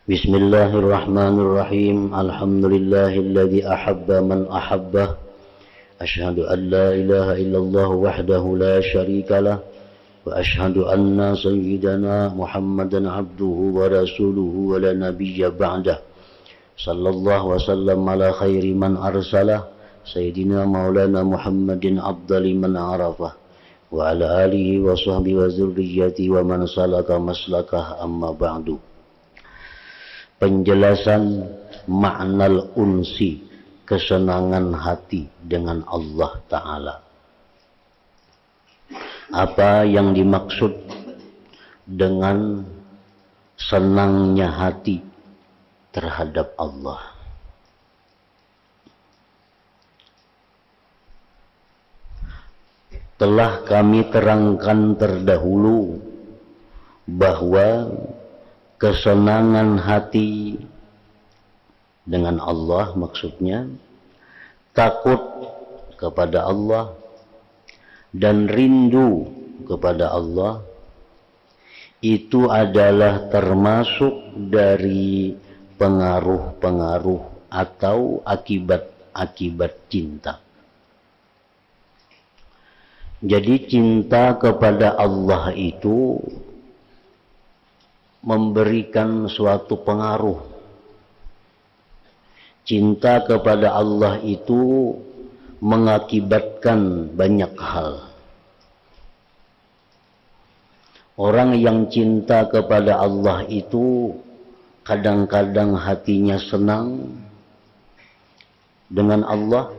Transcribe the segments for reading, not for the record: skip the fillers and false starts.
Bismillahirrahmanirrahim. Alhamdulillahilladzi ahabba man ahabbah. Asyhadu an la ilaha illallah wahdahu la syarikalah. Wa asyhadu anna sayyidana Muhammadan abduhu wa rasuluhu wa la nabiyya ba'dah. Sallallahu wa sallam ala khairi man arsalah. Sayyidina maulana Muhammadin abdali man arafah. Wa ala alihi wa sahbihi wa zurriyyati wa man salaka maslakah amma ba'du. Penjelasan maknal unsi, kesenangan hati dengan Allah Ta'ala. Apa yang dimaksud dengan senangnya hati terhadap Allah? Telah kami terangkan terdahulu bahwa kesenangan hati dengan Allah maksudnya takut kepada Allah dan rindu kepada Allah itu adalah termasuk dari pengaruh-pengaruh atau akibat-akibat cinta. Jadi cinta kepada Allah itu memberikan suatu pengaruh. Cinta kepada Allah itu mengakibatkan banyak hal. Orang yang cinta kepada Allah itu kadang-kadang hatinya senang dengan Allah,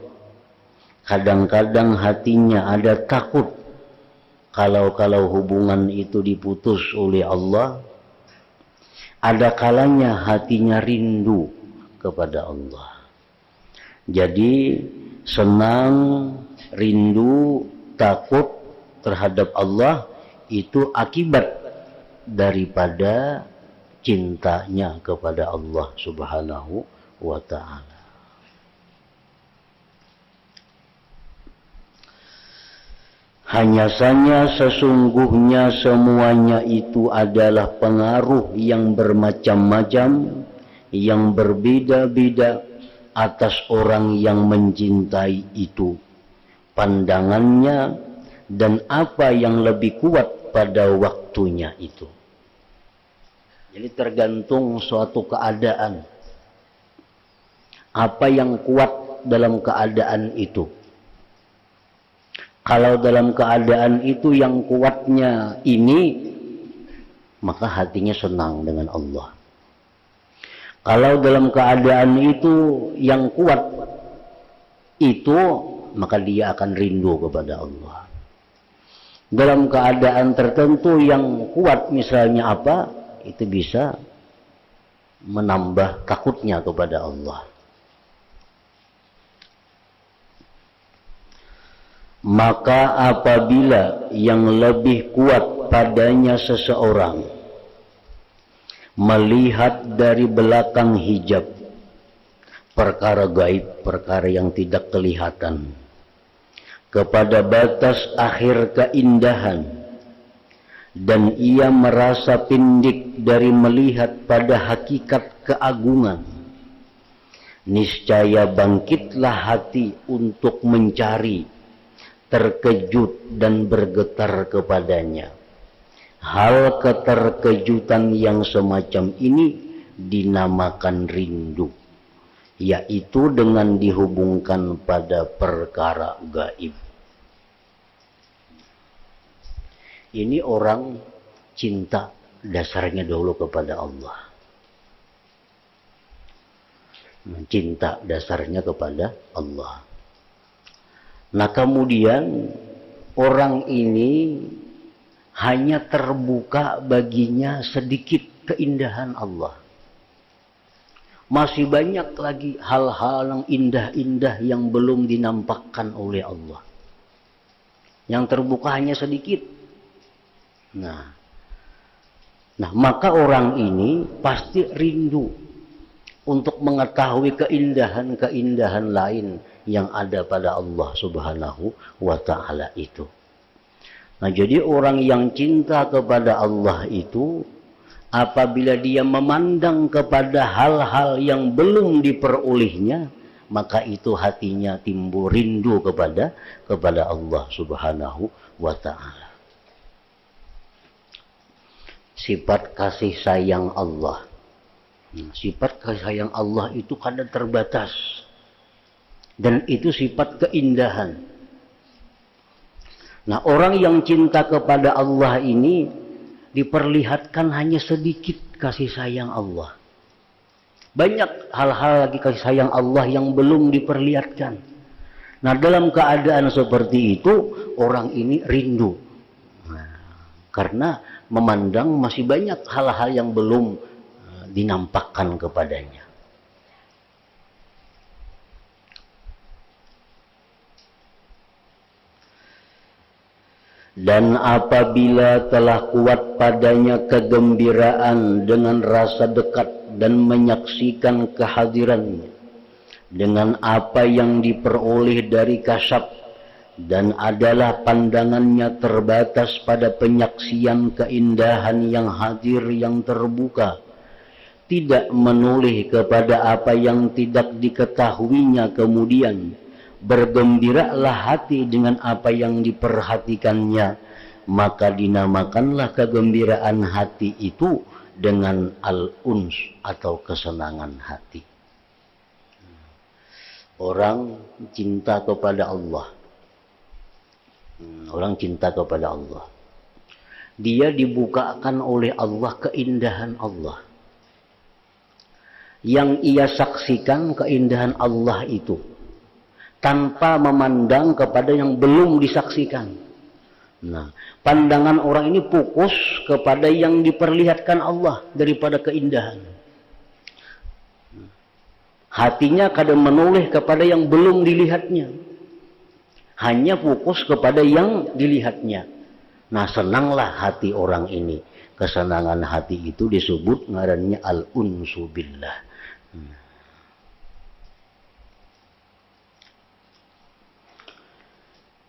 kadang-kadang hatinya ada takut kalau hubungan itu diputus oleh Allah. Ada kalanya hatinya rindu kepada Allah. Jadi senang, rindu, takut terhadap Allah itu akibat daripada cintanya kepada Allah Subhanahu wa Ta'ala. Hanya saja sesungguhnya semuanya itu adalah pengaruh yang bermacam-macam, yang berbeda-beda atas orang yang mencintai itu. Pandangannya dan apa yang lebih kuat pada waktunya itu. Jadi tergantung suatu keadaan. Apa yang kuat dalam keadaan itu. Kalau dalam keadaan itu yang kuatnya ini, maka hatinya senang dengan Allah. Kalau dalam keadaan itu yang kuat itu, maka dia akan rindu kepada Allah. Dalam keadaan tertentu yang kuat misalnya apa, itu bisa menambah takutnya kepada Allah. Maka apabila yang lebih kuat padanya seseorang melihat dari belakang hijab perkara gaib, perkara yang tidak kelihatan, kepada batas akhir keindahan, dan ia merasa pindik dari melihat pada hakikat keagungan, niscaya bangkitlah hati untuk mencari, terkejut dan bergetar kepadanya. Hal keterkejutan yang semacam ini dinamakan rindu, yaitu dengan dihubungkan pada perkara gaib. Ini orang cinta dasarnya dulu kepada Allah. Cinta dasarnya kepada Allah. Nah kemudian orang ini hanya terbuka baginya sedikit keindahan Allah. Masih banyak lagi hal-hal yang indah-indah yang belum dinampakkan oleh Allah. Yang terbuka hanya sedikit. Nah maka orang ini pasti rindu untuk mengetahui keindahan-keindahan lain yang ada pada Allah Subhanahu wa Ta'ala itu. Nah jadi orang yang cinta kepada Allah itu apabila dia memandang kepada hal-hal yang belum diperolehnya, maka itu hatinya timbul rindu kepada Allah Subhanahu wa ta'ala. Sifat kasih sayang Allah. Sifat kasih sayang Allah itu kadang terbatas. Dan itu sifat keindahan. Nah, orang yang cinta kepada Allah ini diperlihatkan hanya sedikit kasih sayang Allah. Banyak hal-hal lagi kasih sayang Allah yang belum diperlihatkan. Nah, dalam keadaan seperti itu, orang ini rindu. Karena memandang masih banyak hal-hal yang belum dinampakkan kepadanya. Dan apabila telah kuat padanya kegembiraan dengan rasa dekat dan menyaksikan kehadirannya, dengan apa yang diperoleh dari kasyaf, dan adalah pandangannya terbatas pada penyaksian keindahan yang hadir yang terbuka, tidak menoleh kepada apa yang tidak diketahuinya kemudian, bergembiralah hati dengan apa yang diperhatikannya, maka dinamakanlah kegembiraan hati itu dengan al-uns atau kesenangan hati. Orang cinta kepada Allah. Orang cinta kepada Allah. Dia dibukakan oleh Allah keindahan Allah. Yang ia saksikan keindahan Allah itu tanpa memandang kepada yang belum disaksikan. Nah, pandangan orang ini fokus kepada yang diperlihatkan Allah daripada keindahan. Hatinya kadang menoleh kepada yang belum dilihatnya. Hanya fokus kepada yang dilihatnya. Nah, senanglah hati orang ini. Kesenangan hati itu disebut ngarannya al-unsu billah.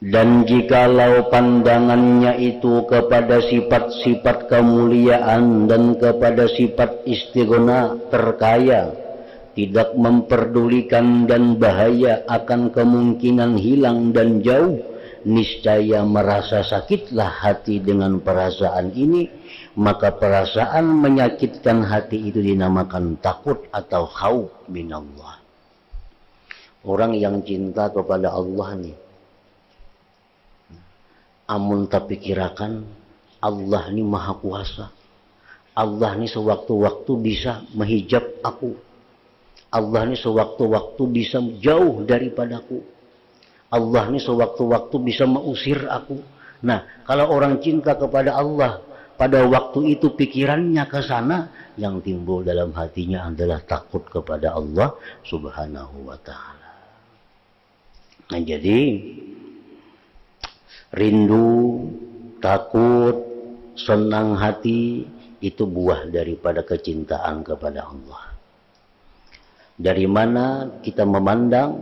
Dan jikalau pandangannya itu kepada sifat-sifat kemuliaan dan kepada sifat istighna terkaya, tidak memperdulikan dan bahaya akan kemungkinan hilang dan jauh, niscaya merasa sakitlah hati dengan perasaan ini, maka perasaan menyakitkan hati itu dinamakan takut atau khauf minallah. Orang yang cinta kepada Allah nih, amun tak pikirakan Allah ini maha kuasa. Allah ini sewaktu-waktu bisa menghijab aku. Allah ini sewaktu-waktu bisa jauh daripadaku. Allah ini sewaktu-waktu bisa mengusir aku. Nah, kalau orang cinta kepada Allah, pada waktu itu pikirannya ke sana, yang timbul dalam hatinya adalah takut kepada Allah Subhanahu wa ta'ala. Nah, jadi rindu, takut, senang hati itu buah daripada kecintaan kepada Allah. Dari mana kita memandang,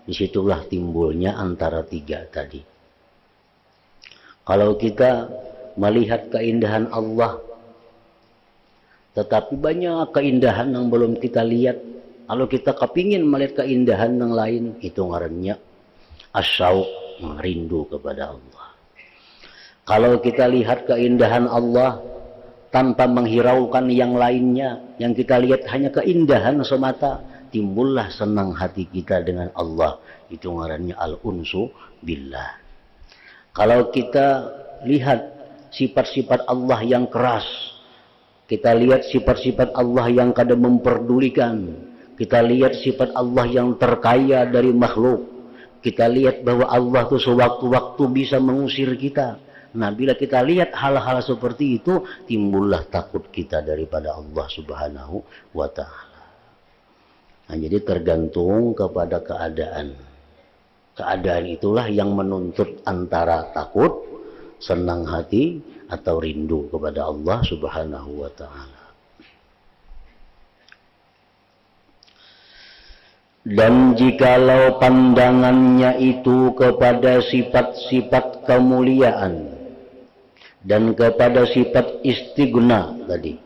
disitulah timbulnya antara tiga tadi. Kalau kita melihat keindahan Allah, tetapi banyak keindahan yang belum kita lihat. Kalau kita kepingin melihat keindahan yang lain, itu ngarannya asyauq, rindu kepada Allah. Kalau kita lihat keindahan Allah tanpa menghiraukan yang lainnya, yang kita lihat hanya keindahan semata, timbullah senang hati kita dengan Allah. Itu ngarannya al-unsu billah. Kalau kita lihat sifat-sifat Allah yang keras, kita lihat sifat-sifat Allah yang kadang memperdulikan, kita lihat sifat Allah yang terkaya dari makhluk, kita lihat bahwa Allah itu sewaktu-waktu bisa mengusir kita. Nah, bila kita lihat hal-hal seperti itu, timbullah takut kita daripada Allah Subhanahu wa ta'ala. Nah, jadi tergantung kepada keadaan. Keadaan itulah yang menuntut antara takut, senang hati, atau rindu kepada Allah Subhanahu wa ta'ala. Dan jikalau pandangannya itu kepada sifat-sifat kemuliaan dan kepada sifat istighna tadi,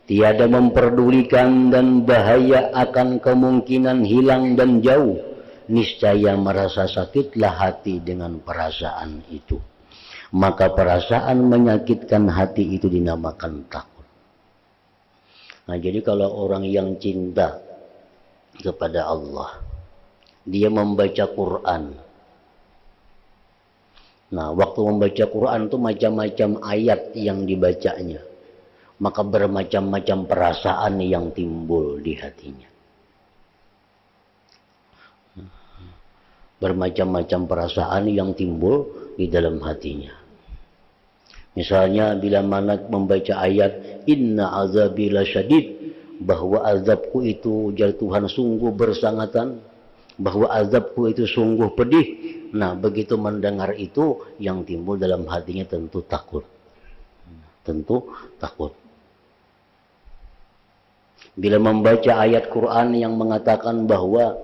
tiada memperdulikan dan bahaya akan kemungkinan hilang dan jauh, niscaya merasa sakitlah hati dengan perasaan itu. Maka perasaan menyakitkan hati itu dinamakan takut. Nah, jadi kalau orang yang cinta kepada Allah, dia membaca Quran. Nah, waktu membaca Quran itu macam-macam ayat yang dibacanya, maka bermacam-macam perasaan yang timbul di hatinya. Bermacam-macam perasaan yang timbul di dalam hatinya. Misalnya bila mana membaca ayat inna azabi lasyadid, bahwa azabku itu jar Tuhan sungguh bersangatan, bahwa azabku itu sungguh pedih. Nah, begitu mendengar itu, yang timbul dalam hatinya tentu takut. Tentu takut. Bila membaca ayat Quran yang mengatakan bahwa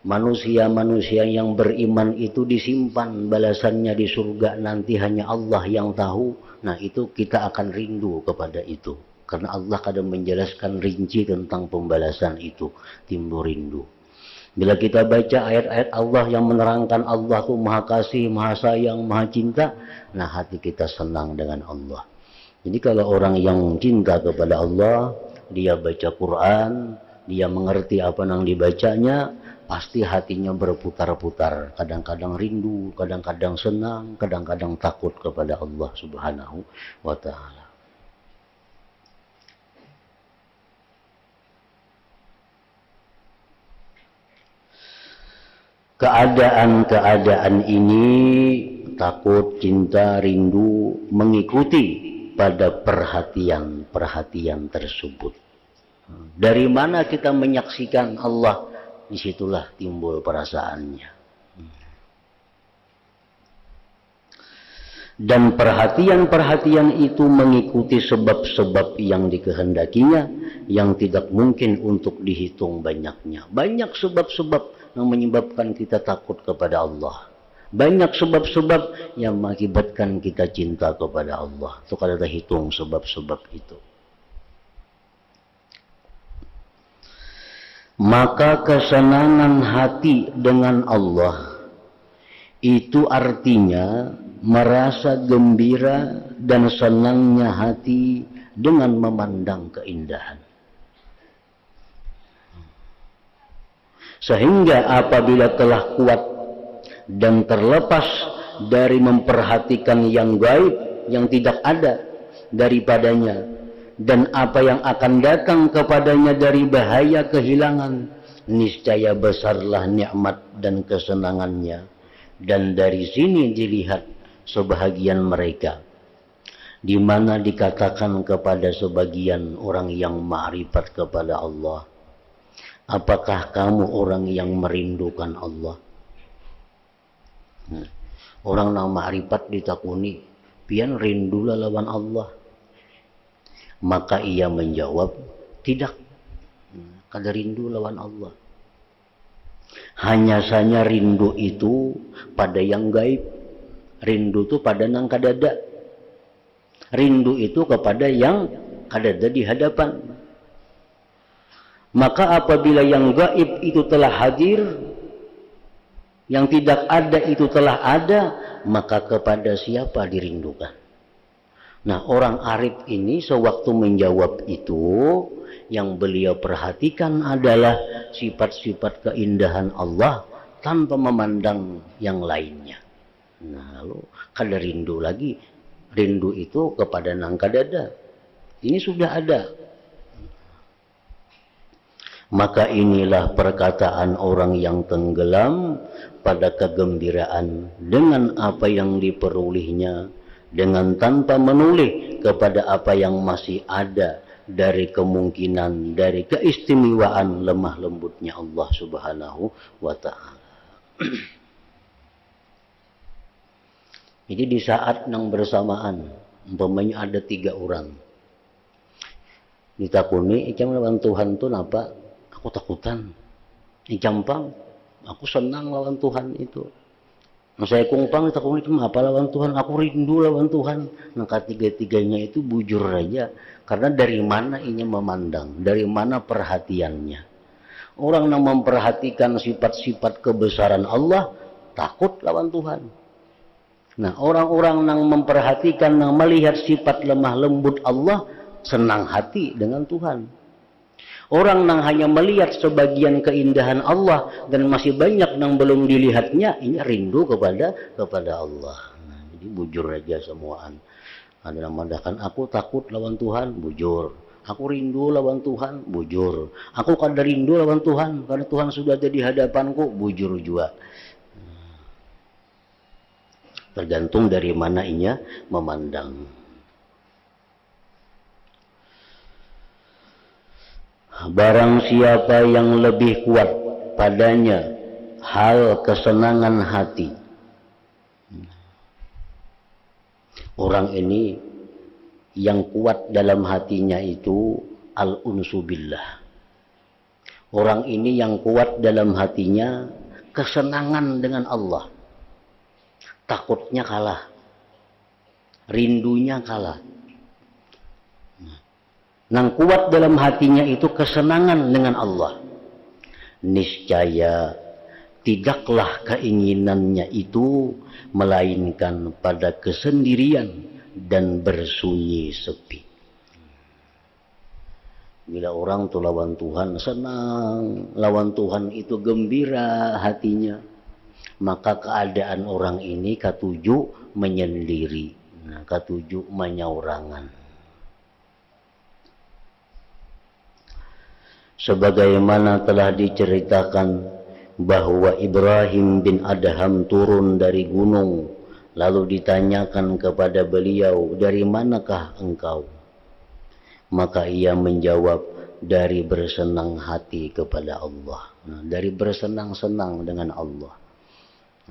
manusia-manusia yang beriman itu disimpan balasannya di surga nanti hanya Allah yang tahu. Nah, itu kita akan rindu kepada itu. Karena Allah kadang menjelaskan rinci tentang pembalasan itu. Timbul rindu. Bila kita baca ayat-ayat Allah yang menerangkan Allah itu maha kasih, maha sayang, maha cinta, nah hati kita senang dengan Allah. Jadi kalau orang yang cinta kepada Allah, dia baca Quran, dia mengerti apa yang dibacanya, pasti hatinya berputar-putar. Kadang-kadang rindu, kadang-kadang senang, kadang-kadang takut kepada Allah Subhanahu wa Ta'ala. Keadaan-keadaan ini, takut, cinta, rindu, mengikuti pada perhatian-perhatian tersebut. Dari mana kita menyaksikan Allah, disitulah timbul perasaannya. Dan perhatian-perhatian itu mengikuti sebab-sebab yang dikehendakinya, yang tidak mungkin untuk dihitung banyaknya. Banyak sebab-sebab yang menyebabkan kita takut kepada Allah. Banyak sebab-sebab yang mengakibatkan kita cinta kepada Allah. Itu kalau kita hitung sebab-sebab itu. Maka kesenangan hati dengan Allah itu artinya merasa gembira dan senangnya hati dengan memandang keindahan. Sehingga apabila telah kuat dan terlepas dari memperhatikan yang gaib, yang tidak ada daripadanya, dan apa yang akan datang kepadanya dari bahaya kehilangan, niscaya besarlah nikmat dan kesenangannya. Dan dari sini dilihat sebahagian mereka, di mana dikatakan kepada sebagian orang yang ma'rifat kepada Allah, apakah kamu orang yang merindukan Allah? Orang yang ma'rifat ditakuni, pian rindulah lawan Allah. Maka ia menjawab, tidak, kada rindu lawan Allah. Hanya saja rindu itu pada yang gaib. Rindu itu pada nang kadada. Rindu itu kepada yang kadada di hadapan. Maka apabila yang gaib itu telah hadir, yang tidak ada itu telah ada, maka kepada siapa dirindukan? Nah, orang arif ini sewaktu menjawab itu, yang beliau perhatikan adalah sifat-sifat keindahan Allah tanpa memandang yang lainnya. Nah, lalu kada rindu lagi. Rindu itu kepada nang kadada. Ini sudah ada. Maka inilah perkataan orang yang tenggelam pada kegembiraan dengan apa yang diperolehnya, dengan tanpa menoleh kepada apa yang masih ada dari kemungkinan, dari keistimewaan lemah lembutnya Allah Subhanahu wa Ta'ala. Jadi di saat yang bersamaan, umpamanya ada 3 orang ditakuni, icam lawan Tuhan tu napa? Aku takutan. Icampang, aku senang lawan Tuhan itu. Nah, saya kumpang takut cuma apa lawan Tuhan, aku rindu lawan Tuhan. Nah, ketiga-tiganya itu bujur aja. Karena dari mana ini memandang, dari mana perhatiannya. Orang yang memperhatikan sifat-sifat kebesaran Allah, takut lawan Tuhan. Nah, orang-orang yang memperhatikan, yang melihat sifat lemah lembut Allah, senang hati dengan Tuhan. Orang yang hanya melihat sebagian keindahan Allah dan masih banyak yang belum dilihatnya, ini rindu kepada Allah. Nah, jadi bujur aja semuaan. Ada yang mengatakan aku takut lawan Tuhan, bujur. Aku rindu lawan Tuhan, bujur. Aku kada rindu lawan Tuhan karena Tuhan sudah ada di hadapanku, bujur juga. Tergantung dari mana inya memandang. Barang siapa yang lebih kuat padanya hal kesenangan hati, orang ini yang kuat dalam hatinya itu al-unsu billah. Orang ini yang kuat dalam hatinya kesenangan dengan Allah. Takutnya kalah, rindunya kalah. Yang kuat dalam hatinya itu kesenangan dengan Allah. Niscaya tidaklah keinginannya itu melainkan pada kesendirian dan bersunyi sepi. Bila orang tuh lawan Tuhan senang, lawan Tuhan itu gembira hatinya, maka keadaan orang ini katuju menyendiri, nah, katuju menyaurangan. Sebagaimana telah diceritakan bahwa Ibrahim bin Adham turun dari gunung, lalu ditanyakan kepada beliau, dari manakah engkau? Maka ia menjawab, dari bersenang hati kepada Allah. Nah, dari bersenang-senang dengan Allah.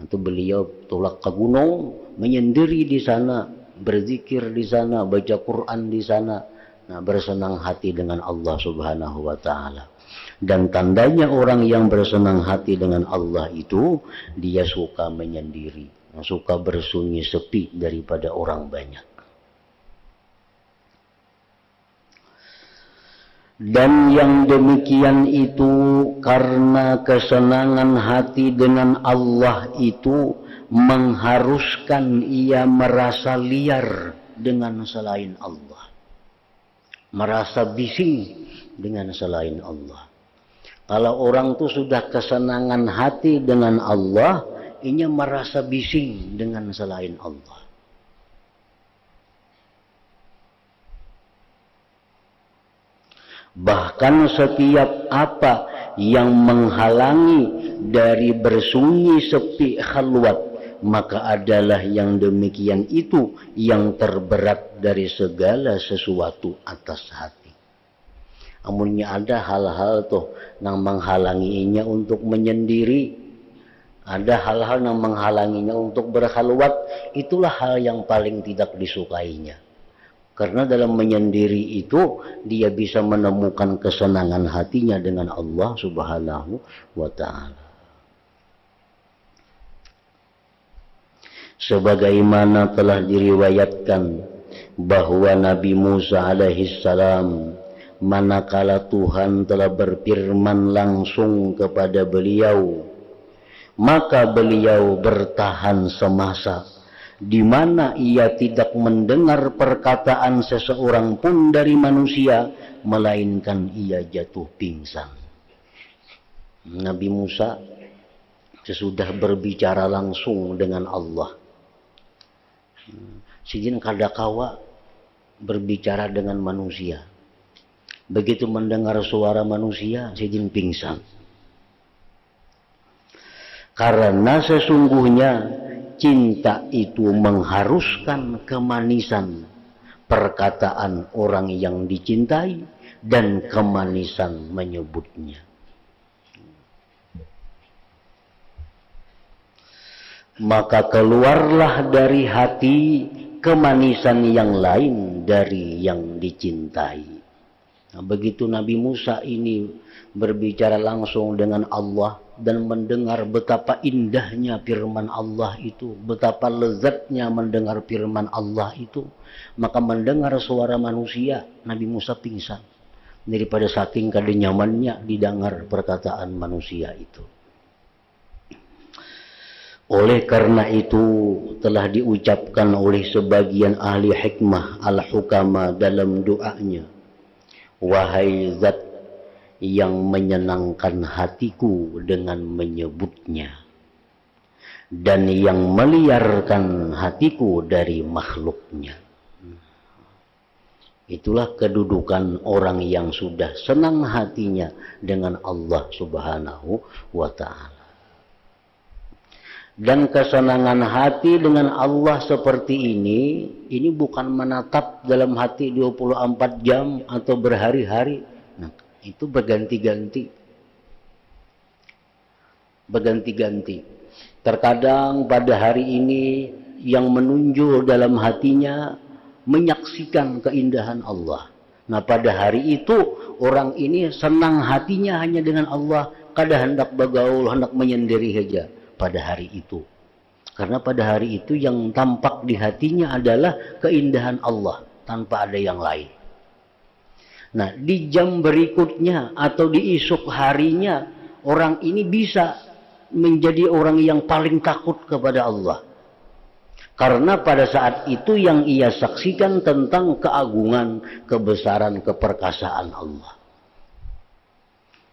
Itu beliau tolak ke gunung, menyendiri di sana, berzikir di sana, baca Quran di sana, nah, bersenang hati dengan Allah Subhanahu wa Ta'ala. Dan tandanya orang yang bersenang hati dengan Allah itu, dia suka menyendiri, suka bersunyi sepi daripada orang banyak. Dan yang demikian itu karena kesenangan hati dengan Allah itu mengharuskan ia merasa liar dengan selain Allah, merasa bising dengan selain Allah. Kalau orang itu sudah kesenangan hati dengan Allah, ia merasa bising dengan selain Allah. Bahkan setiap apa yang menghalangi dari bersunyi sepi khalwat, maka adalah yang demikian itu yang terberat dari segala sesuatu atas hati. Amunnya ada hal-hal tuh yang menghalanginya untuk menyendiri, ada hal-hal yang menghalanginya untuk berkhalwat, itulah hal yang paling tidak disukainya. Karena dalam menyendiri itu dia bisa menemukan kesenangan hatinya dengan Allah Subhanahu wa Ta'ala. Sebagaimana telah diriwayatkan bahwa Nabi Musa alaihissalam, manakala Tuhan telah berfirman langsung kepada beliau, maka beliau bertahan semasa, di mana ia tidak mendengar perkataan seseorang pun dari manusia, melainkan ia jatuh pingsan. Nabi Musa sesudah berbicara langsung dengan Allah, sijin kadakawa berbicara dengan manusia, begitu mendengar suara manusia sijin pingsan. Karena sesungguhnya cinta itu mengharuskan kemanisan perkataan orang yang dicintai dan kemanisan menyebutnya. Maka keluarlah dari hati kemanisan yang lain dari yang dicintai. Nah, begitu Nabi Musa ini berbicara langsung dengan Allah, dan mendengar betapa indahnya firman Allah itu, betapa lezatnya mendengar firman Allah itu, maka mendengar suara manusia, Nabi Musa pingsan daripada saking kada nyamannya didengar perkataan manusia itu. Oleh karena itu telah diucapkan oleh sebagian ahli hikmah al-hukama dalam doanya, wahai zat yang menyenangkan hatiku dengan menyebutnya dan yang meliarkan hatiku dari makhluknya. Itulah kedudukan orang yang sudah senang hatinya dengan Allah Subhanahu wa ta'ala. Dan kesenangan hati dengan Allah seperti ini bukan menatap dalam hati 24 jam atau berhari-hari. Nah, itu berganti-ganti. Terkadang pada hari ini yang menunjuk dalam hatinya menyaksikan keindahan Allah. Nah, pada hari itu orang ini senang hatinya hanya dengan Allah, kada hendak bergaul, hendak menyendiri saja pada hari itu. Karena pada hari itu yang tampak di hatinya adalah keindahan Allah tanpa ada yang lain. Nah, di jam berikutnya atau di esok harinya orang ini bisa menjadi orang yang paling takut kepada Allah. Karena pada saat itu yang ia saksikan tentang keagungan, kebesaran, keperkasaan Allah.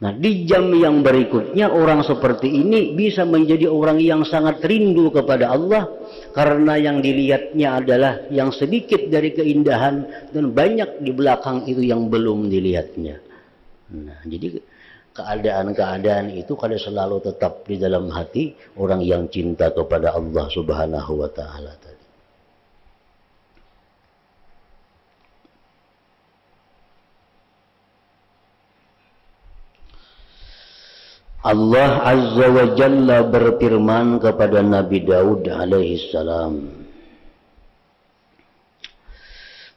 Nah, di jam yang berikutnya orang seperti ini bisa menjadi orang yang sangat rindu kepada Allah karena yang dilihatnya adalah yang sedikit dari keindahan dan banyak di belakang itu yang belum dilihatnya. Nah, jadi keadaan-keadaan itu kada selalu tetap di dalam hati orang yang cinta kepada Allah Subhanahu wa ta'ala tadi. Allah Azza wa Jalla berfirman kepada Nabi Daud alaihi salam.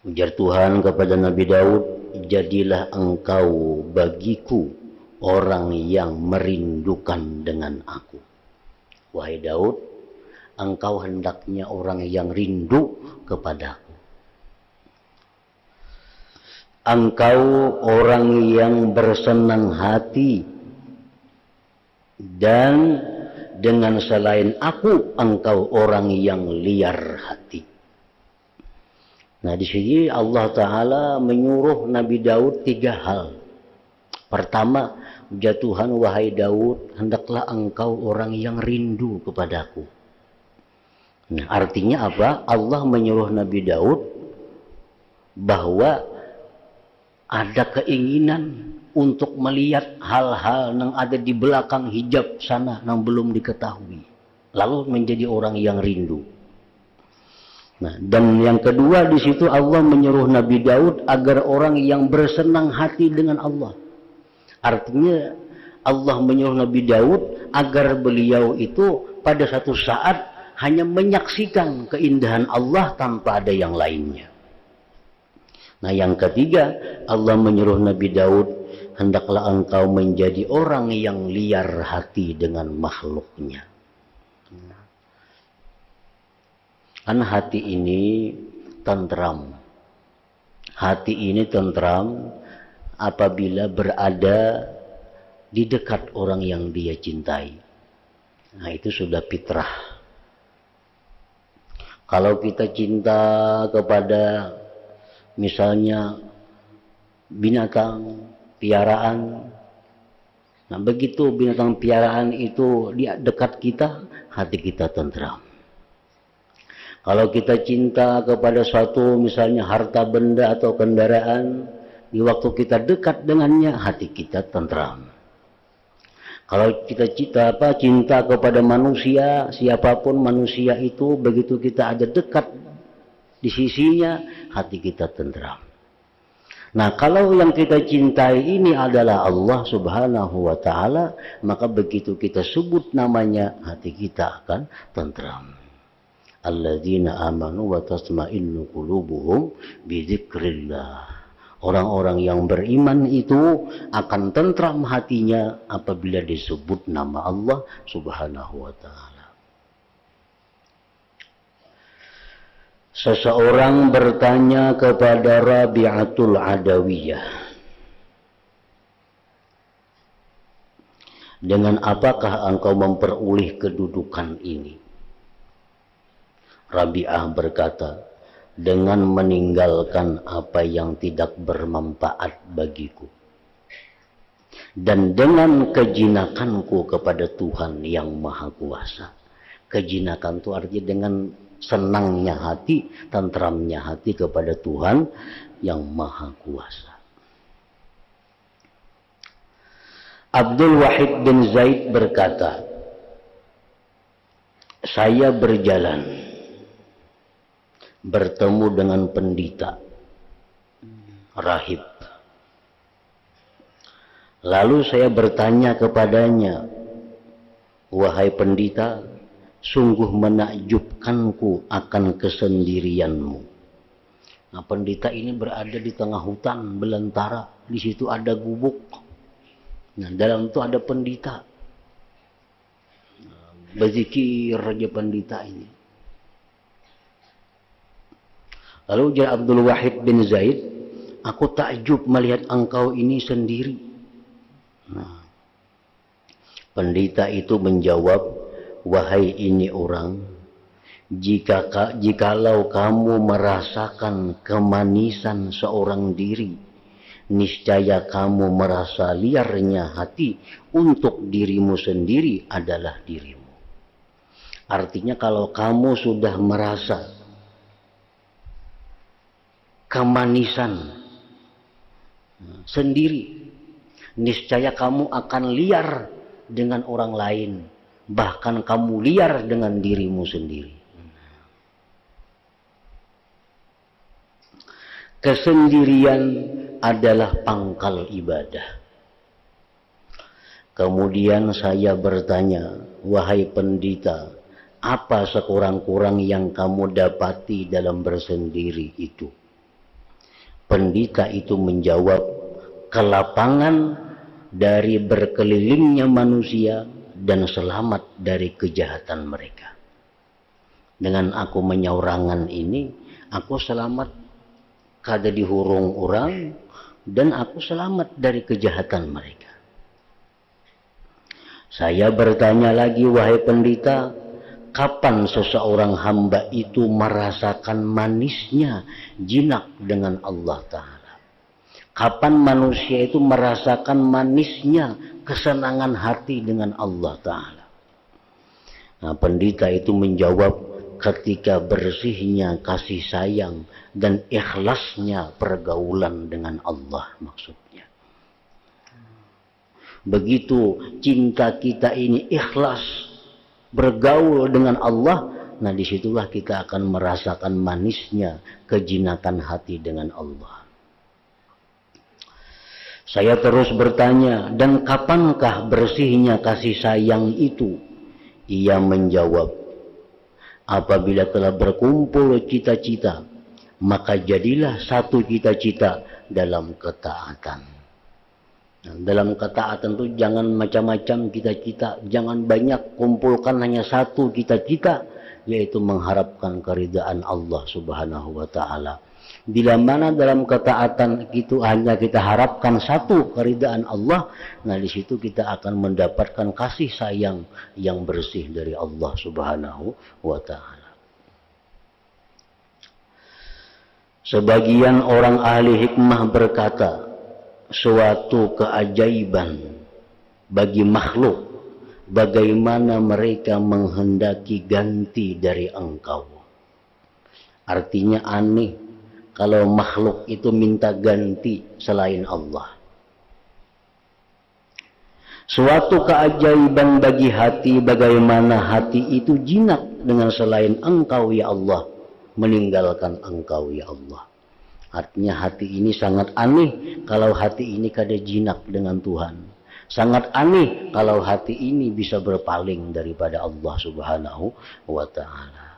Ujar Tuhan kepada Nabi Daud, jadilah engkau bagiku orang yang merindukan dengan aku. Wahai Daud, engkau hendaknya orang yang rindu kepadaku. Engkau orang yang bersenang hati dan dengan selain aku engkau orang yang liar hati. Nah, di sini Allah Ta'ala menyuruh Nabi Daud 3 hal. Pertama, ujar Tuhan, wahai Daud, hendaklah engkau orang yang rindu kepadaku. Nah, artinya apa? Allah menyuruh Nabi Daud bahwa ada keinginan untuk melihat hal-hal yang ada di belakang hijab sana yang belum diketahui. Lalu menjadi orang yang rindu. Nah, dan yang kedua di situ Allah menyuruh Nabi Daud agar orang yang bersenang hati dengan Allah. Artinya Allah menyuruh Nabi Daud agar beliau itu pada satu saat hanya menyaksikan keindahan Allah tanpa ada yang lainnya. Nah, yang ketiga Allah menyuruh Nabi Daud, hendaklah engkau menjadi orang yang liar hati dengan makhluknya. Karena hati ini tentram. Hati ini tentram apabila berada di dekat orang yang dia cintai. Nah, itu sudah fitrah. Kalau kita cinta kepada misalnya binatang piaraan, nah begitu binatang piaraan itu di dekat kita, hati kita tentram. Kalau kita cinta kepada suatu misalnya harta benda atau kendaraan, di waktu kita dekat dengannya, hati kita tentram. Kalau kita cinta kepada manusia, siapapun manusia itu, begitu kita ada dekat di sisinya, hati kita tentram. Nah, kalau yang kita cintai ini adalah Allah Subhanahu wa ta'ala, maka begitu kita sebut namanya, hati kita akan tentram. Alladzina amanu wa tasma'innu qulubuhum bidzikrillah. Orang-orang yang beriman itu akan tentram hatinya apabila disebut nama Allah Subhanahu wa ta'ala. Seseorang bertanya kepada Rabi'atul Adawiyah, dengan apakah engkau memperoleh kedudukan ini? Rabi'ah berkata, dengan meninggalkan apa yang tidak bermanfaat bagiku, dan dengan kejinakanku kepada Tuhan yang Maha Kuasa. Kejinakan itu artinya dengan senangnya hati, tentramnya hati kepada Tuhan yang Maha Kuasa. Abdul Wahid bin Zaid berkata, saya berjalan bertemu dengan pendeta rahib. Lalu saya bertanya kepadanya, wahai pendeta, sungguh menakjubkanku akan kesendirianmu. Nah, pendeta ini berada di tengah hutan belantara, di situ ada gubuk. Nah, dalam itu ada pendeta. Berzikir raja pendeta ini. Lalu ujar Abdul Wahid bin Zaid, aku takjub melihat engkau ini sendiri. Nah, pendeta itu menjawab, wahai ini orang, jikalau kamu merasakan kemanisan seorang diri, niscaya kamu merasa liarnya hati untuk dirimu sendiri adalah dirimu. Artinya kalau kamu sudah merasa kemanisan sendiri, niscaya kamu akan liar dengan orang lain, bahkan kamu liar dengan dirimu sendiri. Kesendirian adalah pangkal ibadah. Kemudian saya bertanya, wahai pendeta, apa sekurang-kurang yang kamu dapati dalam bersendiri itu? Pendeta itu menjawab, kelapangan dari berkelilingnya manusia dan selamat dari kejahatan mereka. Dengan aku menyaurangan ini, aku selamat kada dihurung orang dan aku selamat dari kejahatan mereka. Saya bertanya lagi, wahai pendeta, kapan seseorang hamba itu merasakan manisnya jinak dengan Allah Ta'ala? Kapan manusia itu merasakan manisnya kesenangan hati dengan Allah Ta'ala? Nah, pendeta itu menjawab, ketika bersihnya kasih sayang dan ikhlasnya pergaulan dengan Allah maksudnya. Begitu cinta kita ini ikhlas bergaul dengan Allah, nah disitulah kita akan merasakan manisnya kejinakan hati dengan Allah. Saya terus bertanya, dan kapankah bersihnya kasih sayang itu? Ia menjawab, apabila telah berkumpul cita-cita, maka jadilah satu cita-cita dalam ketaatan. Nah, dalam ketaatan itu jangan macam-macam cita-cita, jangan banyak, kumpulkan hanya satu cita-cita, yaitu mengharapkan keridaan Allah Subhanahu wa Ta'ala. Bila mana dalam ketaatan itu hanya kita harapkan satu keridaan Allah, nah di situ kita akan mendapatkan kasih sayang yang bersih dari Allah Subhanahu wa Ta'ala. Sebagian orang ahli hikmah berkata, suatu keajaiban bagi makhluk bagaimana mereka menghendaki ganti dari engkau. Artinya aneh kalau makhluk itu minta ganti selain Allah. Suatu keajaiban bagi hati bagaimana hati itu jinak dengan selain engkau ya Allah, meninggalkan engkau ya Allah. Artinya hati ini sangat aneh kalau hati ini kada jinak dengan Tuhan. Sangat aneh kalau hati ini bisa berpaling daripada Allah Subhanahu wa Ta'ala.